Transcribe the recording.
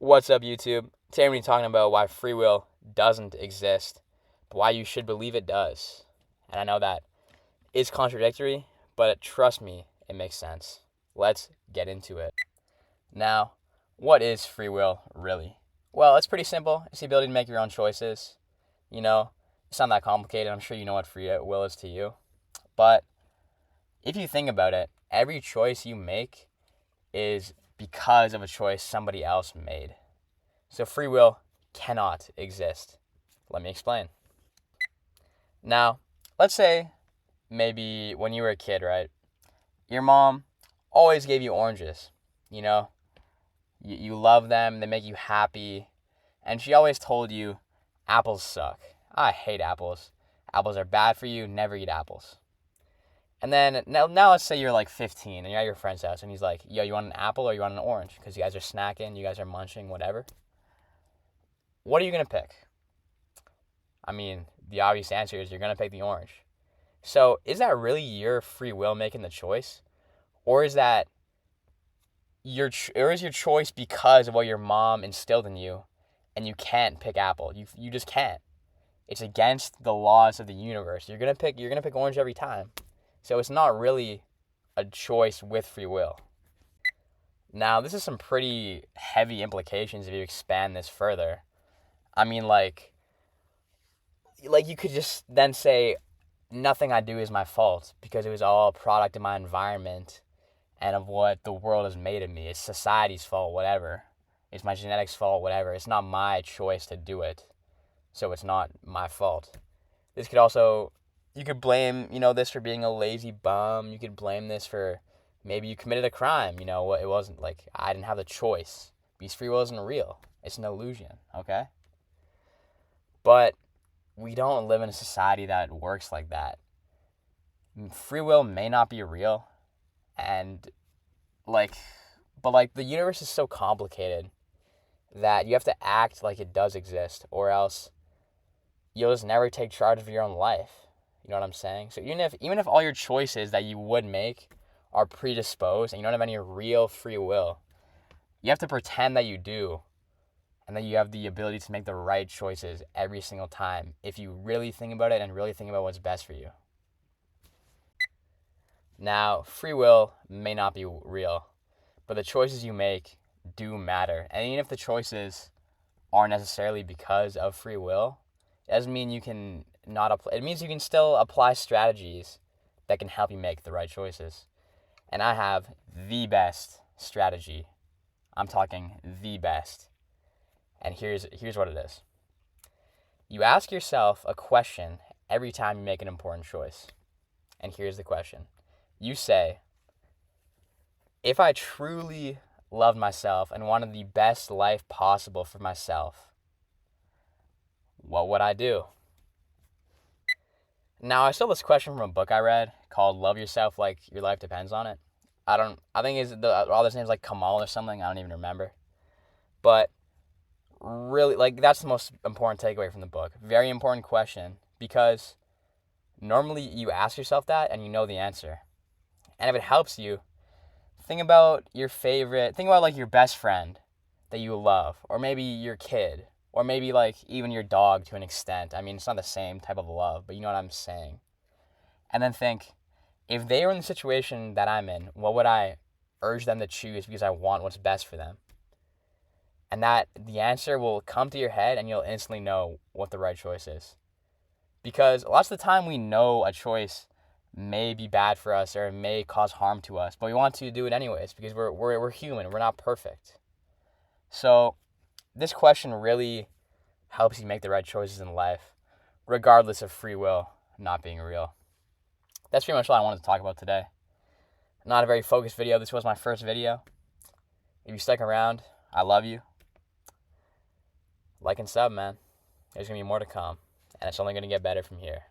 What's up, YouTube? Today we're going to be talking about why free will doesn't exist, but why you should believe it does. And I know that is contradictory, but trust me, it makes sense. Let's get into it. Now, what is free will really? Well, it's pretty simple. It's the ability to make your own choices. It's not that complicated. I'm sure you know what free will is to you. But if you think about it, every choice you make is because of a choice somebody else made. So free will cannot exist. Let me explain. Now, let's say maybe when you were a kid, right? Your mom always gave you oranges. You love them, they make you happy. And she always told you, apples suck. I hate apples. Apples are bad for you, never eat apples. And then, now let's say you're like 15 and you're at your friend's house and he's like, yo, you want an apple or you want an orange? Because you guys are snacking, you guys are munching, whatever. What are you going to pick? I mean, the obvious answer is you're going to pick the orange. So is that really your free will making the choice? Or is that your choice because of what your mom instilled in you and you can't pick apple? You just can't. It's against the laws of the universe. You're going to pick orange every time. So it's not really a choice with free will. Now, this is some pretty heavy implications if you expand this further. I mean, like you could just then say, nothing I do is my fault because it was all a product of my environment and of what the world has made of me. It's society's fault, whatever. It's my genetics' fault, whatever. It's not my choice to do it, so it's not my fault. This could also... You could blame, this for being a lazy bum. You could blame this for maybe you committed a crime. It wasn't like I didn't have the choice because free will isn't real. It's an illusion, okay? But we don't live in a society that works like that. Free will may not be real, but the universe is so complicated that you have to act like it does exist, or else you'll just never take charge of your own life. You know what I'm saying? So even if all your choices that you would make are predisposed and you don't have any real free will, you have to pretend that you do and that you have the ability to make the right choices every single time if you really think about it and really think about what's best for you. Now, free will may not be real, but the choices you make do matter. And even if the choices aren't necessarily because of free will, it doesn't mean you can not apply. It means you can still apply strategies that can help you make the right choices. And I have the best strategy. I'm talking the best. And here's what it is. You ask yourself a question every time you make an important choice. And here's the question. You say, if I truly loved myself and wanted the best life possible for myself, what would I do? Now, I stole this question from a book I read called Love Yourself Like Your Life Depends on It. I think the author's name's like Kamal or something. I don't even remember. But really, that's the most important takeaway from the book. Very important question, because normally you ask yourself that and you know the answer. And if it helps you, think about your best friend that you love, or maybe your kid, or maybe even your dog to an extent. I mean, it's not the same type of love, but you know what I'm saying. And then think, if they were in the situation that I'm in, what would I urge them to choose because I want what's best for them? And that the answer will come to your head and you'll instantly know what the right choice is. Because lots of the time we know a choice may be bad for us or it may cause harm to us, but we want to do it anyways because we're human, we're not perfect. So this question really helps you make the right choices in life, regardless of free will not being real. That's pretty much all I wanted to talk about today. Not a very focused video. This was my first video. If you stuck around, I love you. Like and sub, man. There's going to be more to come, and it's only going to get better from here.